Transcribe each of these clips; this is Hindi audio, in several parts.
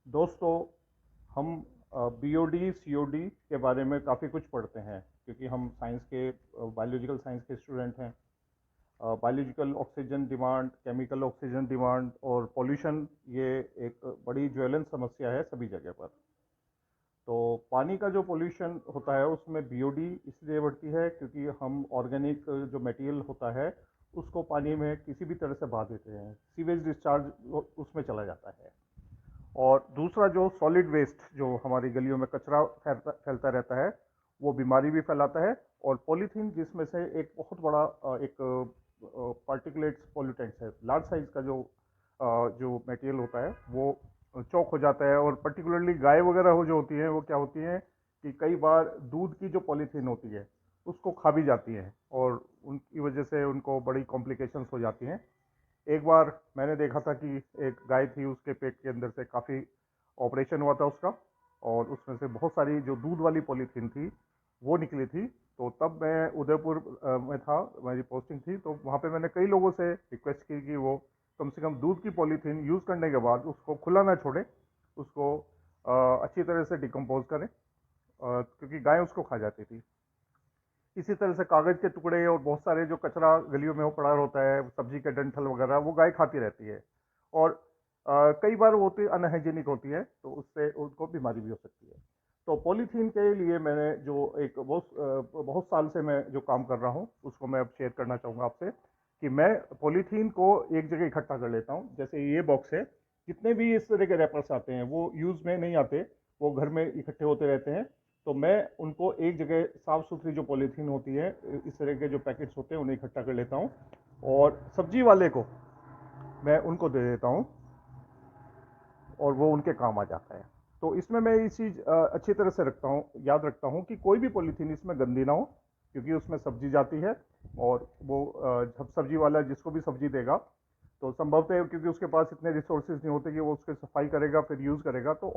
दोस्तों, हम बीओडी सीओडी के बारे में काफ़ी कुछ पढ़ते हैं क्योंकि हम साइंस के बायोलॉजिकल साइंस के स्टूडेंट हैं। Biological oxygen demand, chemical oxygen demand और पोल्यूशन, ये एक बड़ी ज्वलंत समस्या है सभी जगह पर। तो पानी का जो पोल्यूशन होता है उसमें बीओडी इसलिए बढ़ती है क्योंकि हम ऑर्गेनिक जो मटेरियल होता है उसको पानी में किसी भी तरह से बहा देते हैं, सीवेज डिस्चार्ज उसमें चला जाता है। और दूसरा जो सॉलिड वेस्ट जो हमारी गलियों में कचरा फैलता फैलता रहता है, वो बीमारी भी फैलाता है। और पॉलीथीन जिसमें से एक बहुत बड़ा एक पार्टिकुलेट्स पॉल्यूटेंट्स है, लार्ज साइज का जो मटेरियल होता है वो चौक हो जाता है। और पर्टिकुलरली गाय वगैरह हो जो होती हैं वो क्या होती हैं कि कई बार दूध की जो पॉलीथीन होती है उसको खा भी जाती हैं और उनकी वजह से उनको बड़ी कॉम्प्लिकेशंस हो जाती हैं। एक बार मैंने देखा था कि एक गाय थी, उसके पेट के अंदर से काफ़ी ऑपरेशन हुआ था उसका, और उसमें से बहुत सारी जो दूध वाली पॉलीथीन थी वो निकली थी। तो तब मैं उदयपुर में था, मेरी पोस्टिंग थी, तो वहाँ पे मैंने कई लोगों से रिक्वेस्ट की कि वो कम से कम दूध की पॉलीथीन यूज़ करने के बाद उसको खुला ना छोड़ें, उसको अच्छी तरह से डिकम्पोज करें, क्योंकि गाय उसको खा जाती थी। इसी तरह से कागज़ के टुकड़े और बहुत सारे जो कचरा गलियों में वो पड़ा होता है, सब्जी के डंठल वगैरह, वो गाय खाती रहती है। और कई बार वो होती अनहाइजीनिक होती है, तो उससे उनको बीमारी भी हो सकती है। तो पॉलीथीन के लिए मैंने जो एक बहुत साल से मैं जो काम कर रहा हूँ उसको मैं अब शेयर करना चाहूँगा आपसे, कि मैं पॉलीथीन को एक जगह इकट्ठा कर लेता हूँ। जैसे ये बॉक्स है, जितने भी इस तरह के रैपर्स आते हैं वो यूज़ में नहीं आते, वो घर में इकट्ठे होते रहते हैं। तो मैं उनको एक जगह साफ सुथरी जो पॉलीथीन होती है, इस तरह के जो पैकेट्स होते हैं उन्हें इकट्ठा कर लेता हूँ और सब्जी वाले को मैं उनको दे देता हूँ और वो उनके काम आ जाता है। तो इसमें मैं ये चीज़ अच्छी तरह से रखता हूँ, याद रखता हूँ कि कोई भी पॉलीथीन इसमें गंदी ना हो, क्योंकि उसमें सब्जी जाती है। और वो जब सब्जी वाला जिसको भी सब्जी देगा, तो संभवतः क्योंकि उसके पास इतने रिसोर्सेज नहीं होते कि वो उसकी सफाई करेगा फिर यूज़ करेगा, तो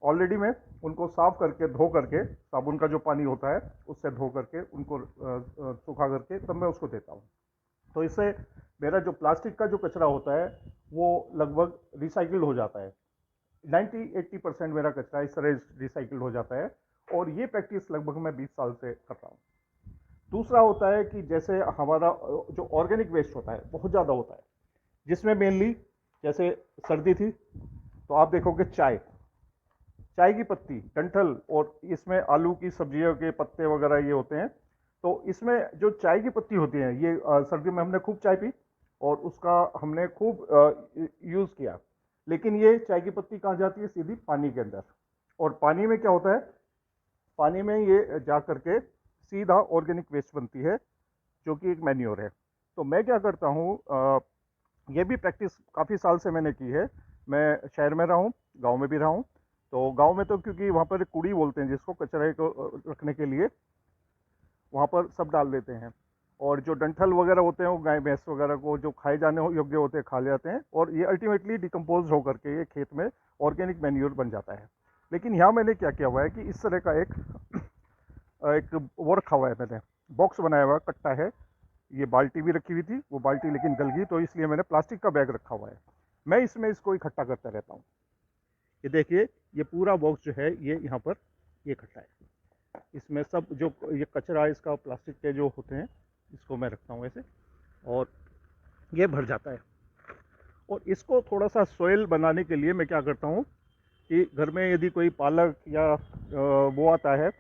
ऑलरेडी मैं उनको साफ करके धो करके, साबुन का जो पानी होता है उससे धो करके उनको सूखा करके तब मैं उसको देता हूँ। तो इससे मेरा जो प्लास्टिक का जो कचरा होता है वो लगभग रिसाइकिल्ड हो जाता है। 90-80% मेरा कचरा इस तरह रिसाइकिल्ड हो जाता है। और ये प्रैक्टिस लगभग मैं 20 साल से कर रहा हूँ। दूसरा होता है कि जैसे हमारा जो ऑर्गेनिक वेस्ट होता है बहुत ज़्यादा होता है, जिसमें मेनली जैसे सर्दी थी तो आप देखोगे चाय, चाय की पत्ती, डंठल, और इसमें आलू की सब्जियों के पत्ते वगैरह ये होते हैं। तो इसमें जो चाय की पत्ती होती है, ये सर्दी में हमने खूब चाय पी और उसका हमने खूब यूज़ किया। लेकिन ये चाय की पत्ती कहाँ जाती है? सीधी पानी के अंदर। और पानी में क्या होता है? पानी में ये जा करके सीधा ऑर्गेनिक वेस्ट बनती है, जो कि एक मैन्योर है। तो मैं क्या करता हूँ, ये भी प्रैक्टिस काफ़ी साल से मैंने की है। मैं शहर में रहा हूँ, गाँव में भी रहा हूँ। तो गाँव में तो क्योंकि वहाँ पर कूड़ी बोलते हैं जिसको, कचरे को रखने के लिए, वहाँ पर सब डाल देते हैं। और जो डंठल वगैरह होते हैं वो गाय भैंस वगैरह को जो खाए जाने योग्य होते हैं खा लेते हैं, और ये अल्टीमेटली डिकम्पोज होकर के ये खेत में ऑर्गेनिक मैन्योर बन जाता है। लेकिन यहाँ मैंने क्या किया हुआ है कि इस तरह का एक एक वो रखा हुआ है, मैंने बॉक्स बनाया हुआ, कट्टा है। ये बाल्टी भी रखी हुई थी, वो बाल्टी लेकिन गल गई, तो इसलिए मैंने प्लास्टिक का बैग रखा हुआ है। मैं इसमें इसको इकट्ठा करता रहता हूँ। ये देखिए, ये पूरा बॉक्स जो है ये यहाँ पर ये इकट्ठा है। इसमें सब जो ये कचरा इसका प्लास्टिक के जो होते हैं इसको मैं रखता हूँ ऐसे, और ये भर जाता है। और इसको थोड़ा सा सोयल बनाने के लिए मैं क्या करता हूँ कि घर में यदि कोई पालक या वो आता है,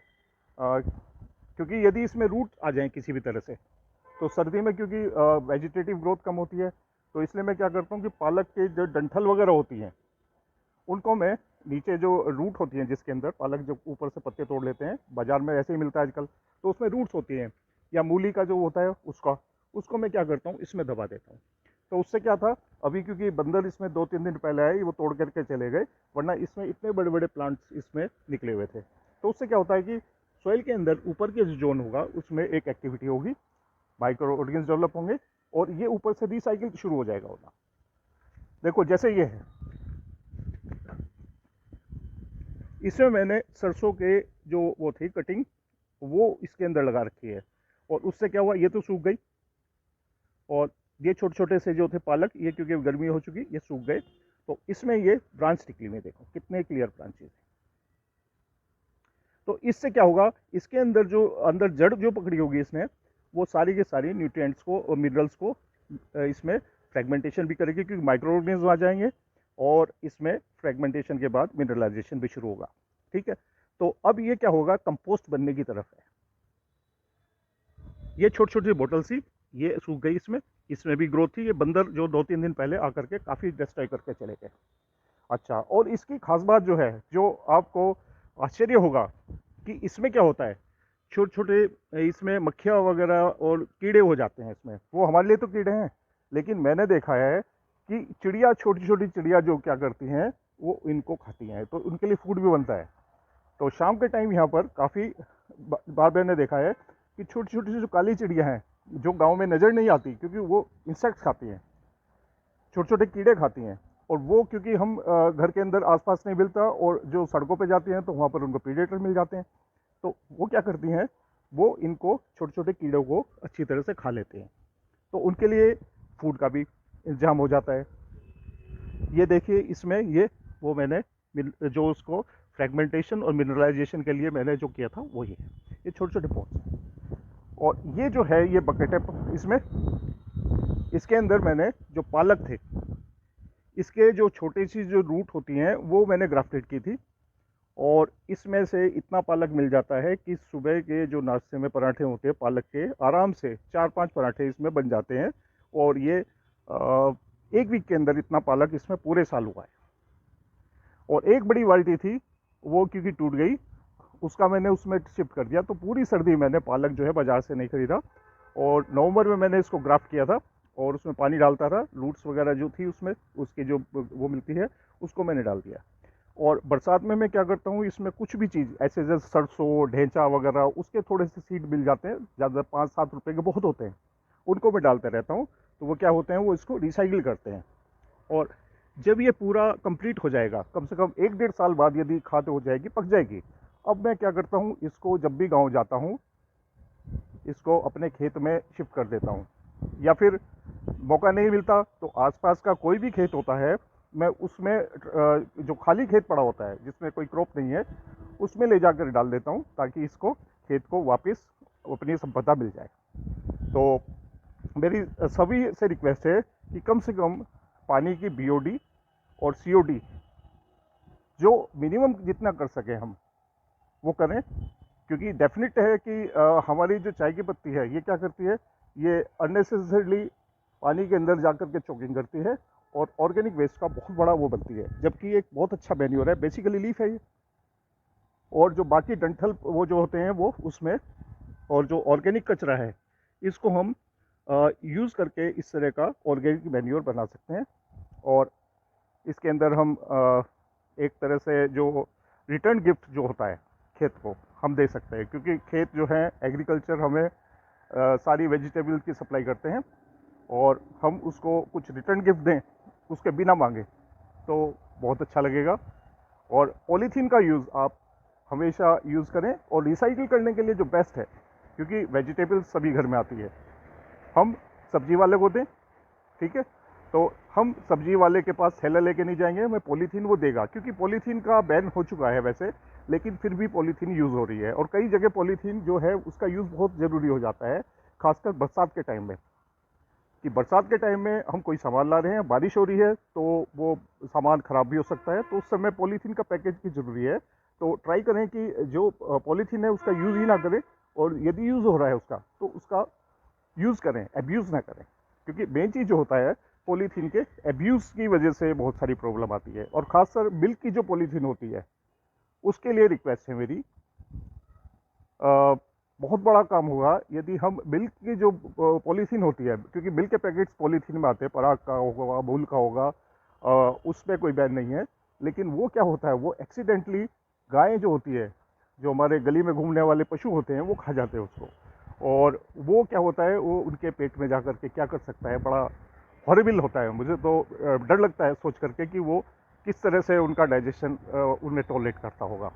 क्योंकि यदि इसमें रूट आ जाएं किसी भी तरह से, तो सर्दी में क्योंकि वेजिटेटिव ग्रोथ कम होती है, तो इसलिए मैं क्या करता हूँ कि पालक के जो डंठल वगैरह होती हैं उनको मैं, नीचे जो रूट होती हैं जिसके अंदर पालक जो ऊपर से पत्ते तोड़ लेते हैं, बाजार में ऐसे ही मिलता है आजकल, तो उसमें रूट्स होती हैं, या मूली का जो होता है उसका, उसको मैं क्या करता हूँ इसमें दबा देता हूँ। तो उससे क्या था, अभी क्योंकि बंदर इसमें 2-3 दिन पहले आए, वो तोड़ करके चले गए, वरना इसमें इतने बड़े बड़े प्लांट्स इसमें निकले हुए थे। तो उससे क्या होता है कि सॉइल के अंदर ऊपर के जो जोन होगा उसमें एक एक्टिविटी होगी, माइक्रो ऑर्गेन्स डेवलप होंगे, और ये ऊपर से रिसाइकिल शुरू हो जाएगा होना। देखो जैसे ये है, इसमें मैंने सरसों के जो वो थी कटिंग, वो इसके अंदर लगा रखी है। और उससे क्या हुआ, ये तो सूख गई, और ये छोटे छोटे से जो थे पालक, ये क्योंकि गर्मी हो चुकी ये सूख गए। तो इसमें ये ब्रांच निकली हुई, देखो कितने क्लियर ब्रांचेस। तो इससे क्या होगा, इसके अंदर जो अंदर जड़ जो पकड़ी होगी इसने, वो सारी के सारी न्यूट्रिएंट्स को और मिनरल्स को इसमें फ्रेगमेंटेशन भी करेगी, क्योंकि माइक्रो ऑर्गेनिज्म आ जाएंगे और इसमें फ्रेगमेंटेशन के बाद मिनरलाइजेशन भी शुरू होगा। ठीक है, तो अब ये क्या होगा, कंपोस्ट बनने की तरफ है। ये छोटी छोटी बोतल सी ये सूख गई, इसमें भी ग्रोथ थी। ये बंदर जो 2-3 दिन पहले आकर के काफ़ी डिस्ट्रॉय करके चले गए। अच्छा, और इसकी खास बात जो है, जो आपको आश्चर्य होगा कि इसमें क्या होता है, छोटे छोटे इसमें मक्खियाँ वगैरह और कीड़े हो जाते हैं इसमें। वो हमारे लिए तो कीड़े हैं, लेकिन मैंने देखा है कि चिड़िया, छोटी छोटी चिड़िया जो क्या करती हैं, वो इनको खाती हैं, तो उनके लिए फूड भी बनता है। तो शाम के टाइम यहाँ पर काफ़ी बार मैंने देखा है कि छोटी छोटी जो काली चिड़िया हैं, जो गांव में नज़र नहीं आती, क्योंकि वो इंसेक्ट्स खाती हैं, छोटे छोटे कीड़े खाती हैं। और वो क्योंकि हम घर के अंदर आसपास नहीं मिलता, और जो सड़कों पे जाती हैं तो वहाँ पर उनको प्रीडेटर मिल जाते हैं, तो वो क्या करती हैं, वो इनको छोटे छोटे कीड़ों को अच्छी तरह से खा लेते हैं। तो उनके लिए फूड का भी इंतजाम हो जाता है। ये देखिए इसमें, ये वो मैंने जो उसको फ्रेगमेंटेशन और मिनरलाइजेशन के लिए मैंने जो किया था वो ये छोटे छोटे पॉट्स हैं। और ये जो है ये बकेट है, इसमें इसके अंदर मैंने जो पालक थे, इसके जो छोटी सी जो रूट होती हैं वो मैंने ग्राफ्टेड की थी। और इसमें से इतना पालक मिल जाता है कि सुबह के जो नाश्ते में पराठे होते हैं पालक के, आराम से 4-5 पराठे इसमें बन जाते हैं। और ये 1 वीक के अंदर इतना पालक इसमें पूरे साल हुआ है। और एक बड़ी बाल्टी थी, वो क्योंकि टूट गई, उसका मैंने उसमें शिफ्ट कर दिया। तो पूरी सर्दी मैंने पालक जो है बाज़ार से नहीं खरीदा, और नवंबर में मैंने इसको ग्राफ्ट किया था, और उसमें पानी डालता था, रूट्स वगैरह जो थी उसमें उसकी जो वो मिलती है उसको मैंने डाल दिया। और बरसात में मैं क्या करता हूँ, इसमें कुछ भी चीज़ ऐसे जैसे सरसों, ढेंचा वगैरह, उसके थोड़े से सीड मिल जाते हैं, ज़्यादा 5-7 रुपये के बहुत होते हैं, उनको मैं डालते रहता हूँ। तो वो क्या होते हैं, वो इसको रिसाइकिल करते हैं। और जब ये पूरा कंप्लीट हो जाएगा, कम से कम 1-1.5 साल बाद यदि खाद हो जाएगी, पक जाएगी, अब मैं क्या करता हूँ, इसको जब भी गाँव जाता हूँ इसको अपने खेत में शिफ्ट कर देता हूँ। या फिर मौका नहीं मिलता तो आसपास का कोई भी खेत होता है, मैं उसमें जो खाली खेत पड़ा होता है जिसमें कोई क्रॉप नहीं है, उसमें ले जाकर डाल देता हूँ, ताकि इसको खेत को वापस अपनी संपदा मिल जाए। तो मेरी सभी से रिक्वेस्ट है कि कम से कम पानी की बीओडी और सीओडी जो मिनिमम जितना कर सके हम वो करें। क्योंकि डेफिनेट है कि हमारी जो चाय की पत्ती है ये क्या करती है, ये अननेसेसरीली पानी के अंदर जाकर के चोकिंग करती है, और ऑर्गेनिक वेस्ट का बहुत बड़ा वो बनती है, जबकि एक बहुत अच्छा मैन्योर है, बेसिकली लीफ है ये। और जो बाकी डंठल वो जो होते हैं वो उसमें, और जो ऑर्गेनिक कचरा है इसको हम यूज़ करके इस तरह का ऑर्गेनिक मैन्योर बना सकते हैं। और इसके अंदर हम एक तरह से जो रिटर्न गिफ्ट जो होता है खेत को हम दे सकते हैं, क्योंकि खेत जो है एग्रीकल्चर हमें सारी वेजिटेबल की सप्लाई करते हैं, और हम उसको कुछ रिटर्न गिफ्ट दें उसके बिना मांगे तो बहुत अच्छा लगेगा। और पॉलीथीन का यूज़ आप हमेशा यूज़ करें, और रिसाइकिल करने के लिए जो बेस्ट है, क्योंकि वेजिटेबल सभी घर में आती है, हम सब्जी वाले को दें, ठीक है। तो हम सब्जी वाले के पास थैला लेके नहीं जाएंगे, हमें पॉलीथीन वो देगा, क्योंकि पॉलीथीन का बैन हो चुका है वैसे, लेकिन फिर भी पॉलीथीन यूज़ हो रही है। और कई जगह पॉलीथीन जो है उसका यूज़ बहुत ज़रूरी हो जाता है, खासकर बरसात के टाइम में, कि बरसात के टाइम में हम कोई सामान ला रहे हैं, बारिश हो रही है, तो वो सामान ख़राब भी हो सकता है, तो उस समय पॉलीथीन का पैकेज की ज़रूरी है। तो ट्राई करें कि जो पॉलीथीन है उसका यूज़ ही ना करें, और यदि यूज़ हो रहा है उसका तो उसका यूज़ करें, एब्यूज़ ना करें। क्योंकि मेन चीज़ जो होता है, पॉलीथीन के एब्यूज़ की वजह से बहुत सारी प्रॉब्लम आती है। और ख़ासकर मिल्क की जो पॉलीथीन होती है उसके लिए रिक्वेस्ट है मेरी, बहुत बड़ा काम होगा यदि हम मिल्क की जो पॉलीथीन होती है, क्योंकि मिल्क के पैकेट्स पॉलीथीन में आते हैं, पराग का होगा, अमूल का होगा, उसमें कोई बैन नहीं है, लेकिन वो क्या होता है, वो एक्सीडेंटली गायें जो होती है, जो हमारे गली में घूमने वाले पशु होते हैं, वो खा जाते हैं उसको। और वो क्या होता है, वो उनके पेट में जा कर के क्या कर सकता है, बड़ा हॉरिबल होता है। मुझे तो डर लगता है सोच करके कि वो किस तरह से उनका डाइजेशन उनमें टॉलरेट करता होगा,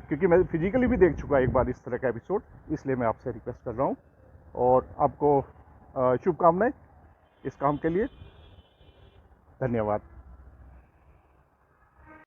क्योंकि मैं फिजिकली भी देख चुका एक बार इस तरह का एपिसोड। इसलिए मैं आपसे रिक्वेस्ट कर रहा हूँ, और आपको शुभकामनाएं इस काम के लिए। धन्यवाद।